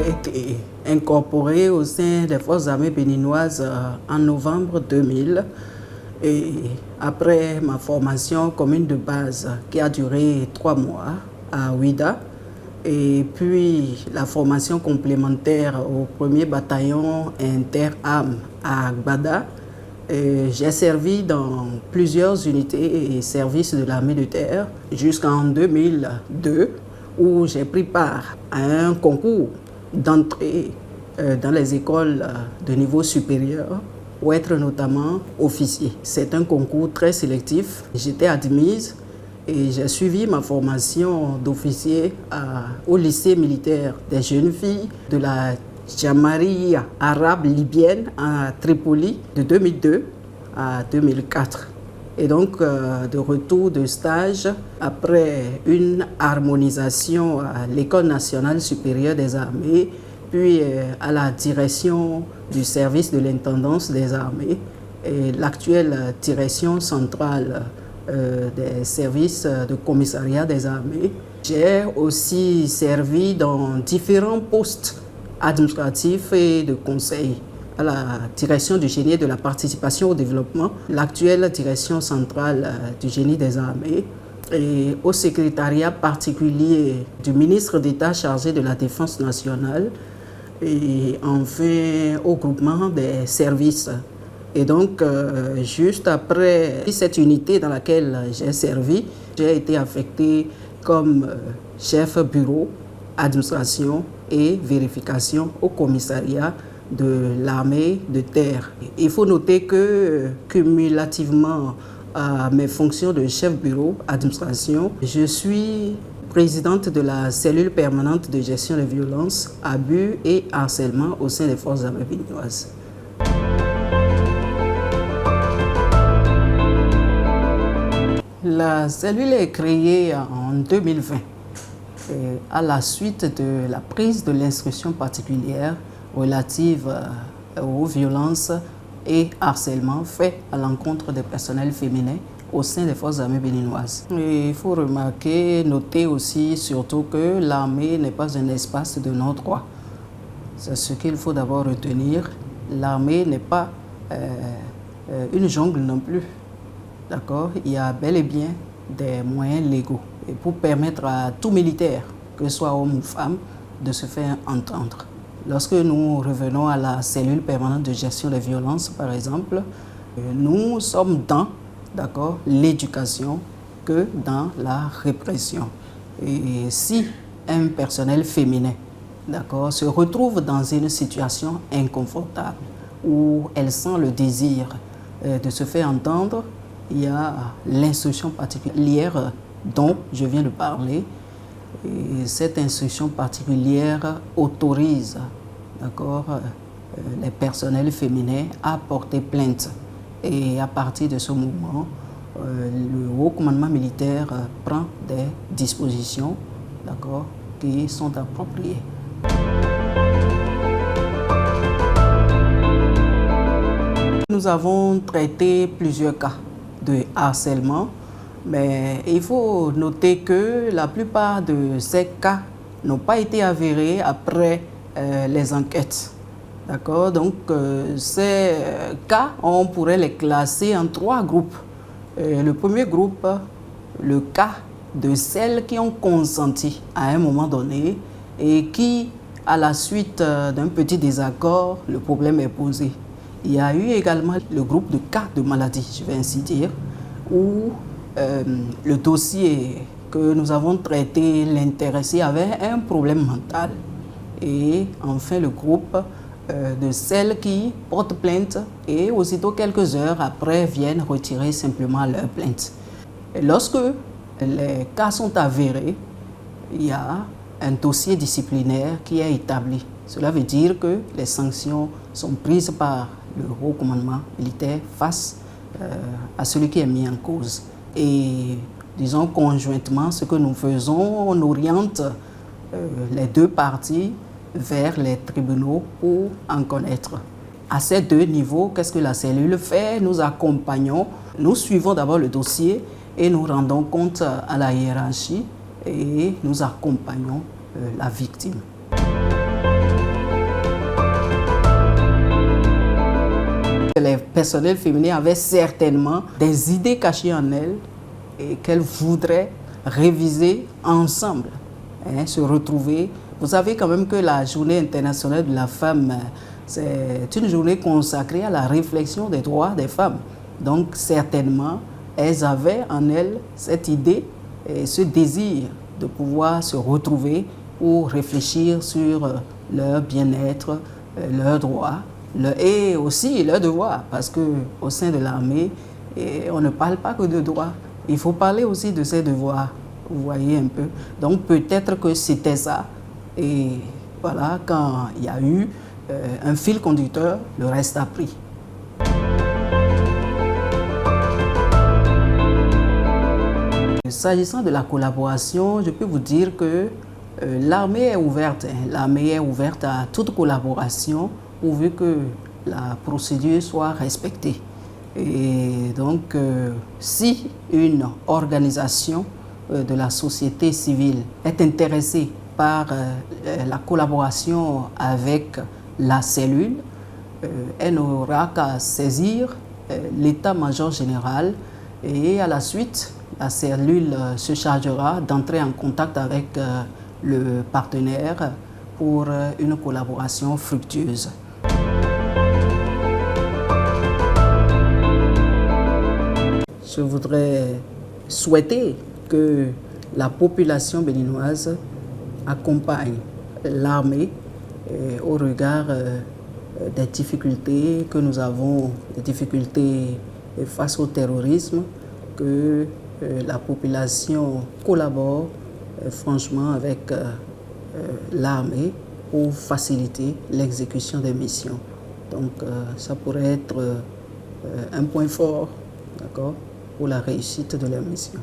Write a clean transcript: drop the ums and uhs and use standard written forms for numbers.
J'ai été incorporé au sein des Forces armées béninoises en novembre 2000. Et après ma formation commune de base qui a duré 3 mois à Ouida, et puis la formation complémentaire au 1er bataillon inter-armes à Agbada, j'ai servi dans plusieurs unités et services de l'armée de terre jusqu'en 2002 où j'ai pris part à un concours d'entrée dans les écoles de niveau supérieur pour être notamment officier. C'est un concours très sélectif. J'étais admise et j'ai suivi ma formation d'officier au lycée militaire des jeunes filles de la Jamaria arabe libyenne à Tripoli de 2002 à 2004. Et donc, de retour de stage, après une harmonisation à l'École nationale supérieure des armées, puis à la direction du service de l'intendance des armées et l'actuelle direction centrale des services de commissariat des armées. J'ai aussi servi dans différents postes administratifs et de conseil à la direction du génie et de la participation au développement, l'actuelle direction centrale du génie des armées et au secrétariat particulier du ministre d'État chargé de la Défense nationale et enfin au groupement des services. Et donc, juste après cette unité dans laquelle j'ai servi, j'ai été affecté comme chef bureau, administration et vérification au commissariat de l'armée de terre. Il faut noter que cumulativement à mes fonctions de chef bureau, administration, je suis présidente de la cellule permanente de gestion des violences, abus et harcèlement au sein des Forces armées béninoises. La cellule est créée en 2020 à la suite de la prise de l'instruction particulière relative aux violences et harcèlements faits à l'encontre des personnels féminins au sein des Forces armées béninoises. Et il faut remarquer, noter aussi surtout que l'armée n'est pas un espace de non-droit. C'est ce qu'il faut d'abord retenir. L'armée n'est pas une jungle non plus. D'accord? Il y a bel et bien des moyens légaux et pour permettre à tout militaire, que ce soit homme ou femme, de se faire entendre. Lorsque nous revenons à la cellule permanente de gestion des violences, par exemple, nous sommes dans l'éducation que dans la répression. Et si un personnel féminin se retrouve dans une situation inconfortable où elle sent le désir de se faire entendre, il y a l'instruction particulière dont je viens de parler. Et cette instruction particulière autorise les personnels féminins à porter plainte. Et à partir de ce moment, le haut commandement militaire prend des dispositions qui sont appropriées. Nous avons traité plusieurs cas de harcèlement, mais il faut noter que la plupart de ces cas n'ont pas été avérés après les enquêtes. D'accord? Donc, ces cas, on pourrait les classer en 3 groupes. Le premier groupe, le cas de celles qui ont consenti à un moment donné et qui, à la suite d'un petit désaccord, le problème est posé. Il y a eu également le groupe de cas de maladie, je vais ainsi dire, où le dossier que nous avons traité, l'intéressé avait un problème mental. Et enfin, le groupe de celles qui portent plainte et aussitôt quelques heures après viennent retirer simplement leur plainte. Et lorsque les cas sont avérés, il y a un dossier disciplinaire qui est établi. Cela veut dire que les sanctions sont prises par le haut commandement militaire face à celui qui est mis en cause. Et disons conjointement, ce que nous faisons, on oriente les 2 parties vers les tribunaux pour en connaître. À ces 2 niveaux, qu'est-ce que la cellule fait? Nous accompagnons, nous suivons d'abord le dossier et nous rendons compte à la hiérarchie et nous accompagnons la victime. Les personnels féminins avaient certainement des idées cachées en elles et qu'elles voudraient réviser ensemble, se retrouver. Vous savez quand même que la Journée internationale de la femme, c'est une journée consacrée à la réflexion des droits des femmes. Donc certainement, elles avaient en elles cette idée et ce désir de pouvoir se retrouver pour réfléchir sur leur bien-être, leurs droits et aussi leurs devoirs. Parce qu'au sein de l'armée, on ne parle pas que de droits. Il faut parler aussi de ses devoirs. Vous voyez un peu. Donc peut-être que c'était ça. Et voilà, quand il y a eu un fil conducteur, le reste a pris. S'agissant de la collaboration, je peux vous dire que l'armée est ouverte. L'armée est ouverte à toute collaboration pourvu que la procédure soit respectée. Et donc, si une organisation de la société civile est intéressée par la collaboration avec la cellule, elle n'aura qu'à saisir l'état-major général et à la suite, la cellule se chargera d'entrer en contact avec le partenaire pour une collaboration fructueuse. Je voudrais souhaiter que la population béninoise accompagne l'armée au regard des difficultés que nous avons, des difficultés face au terrorisme, que la population collabore franchement avec l'armée pour faciliter l'exécution des missions. Donc ça pourrait être un point fort, d'accord, pour la réussite de la mission.